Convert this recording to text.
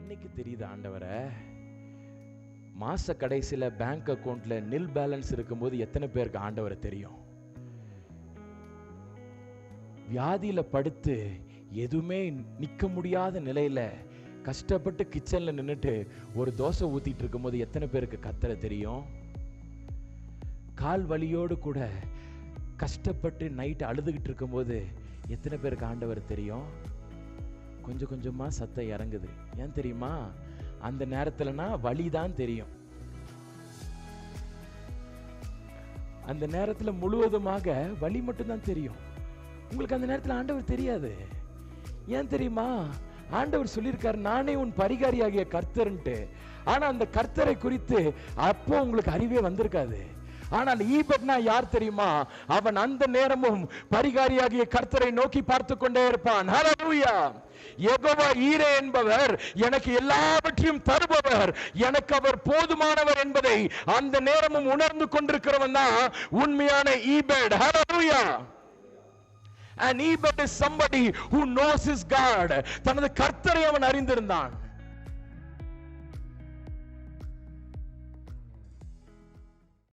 என்னைக்கு தெரியுது ஆண்டவரை? மாச கடைசியில பேங்க் அக்கவுண்ட்ல நில் பேலன்ஸ் இருக்கும்போது எத்தனை பேருக்கு ஆண்டவரை தெரியும்? வியாதியில படுத்து எதுவுமே நிக்க முடியாத நிலையில கஷ்டப்பட்டு கிச்சன்ல நின்னுட்டு ஒரு தோசை ஊத்திட்டு இருக்கும்போது எத்தனை பேருக்கு கர்த்தரை தெரியும்? கால் வலியோடு கூட கஷ்டப்பட்டு நைட் அழுதுகிட்டு இருக்கும்போது எத்தனை பேருக்கு ஆண்டவர் தெரியும்? கொஞ்சம் கொஞ்சமா சத்தம் இறங்குது. ஏன் தெரியுமா? அந்த நேரத்துலனா வலிதான் தெரியும். அந்த நேரத்துல முழுவதுமாக வலி மட்டும்தான் தெரியும். உங்களுக்கு அந்த நேரத்துல ஆண்டவர் தெரியாது. ஏன் தெரியுமா? ஆண்டவர் சொல்லியிருக்காரு, நானே உன் பரிகாரியாகிய கர்த்தர்ன்ட்டு. ஆனா அந்த கர்த்தரை குறித்து அப்போ உங்களுக்கு அறிவே வந்திருக்காது. ஆனால் ஈபட்னா யார் தெரியுமா? அவன் அந்த நேரமும் பரிகாரியாகிய கர்த்தரை நோக்கி பார்த்து கொண்டே இருப்பான். ஹல்லேலூயா! யெகோவா ஈரே என்பவர் எனக்கு எல்லாவற்றையும் தருபவர், எனக்கு அவர் போதுமானவர் என்பதை அந்த நேரமும் உணர்ந்து கொண்டிருக்கிறவன் தான் உண்மையான ஈபட். ஹல்லேலூயா! An Ebed is somebody who knows his God. தனது கர்த்தரை அவன் அறிந்திருந்தான்.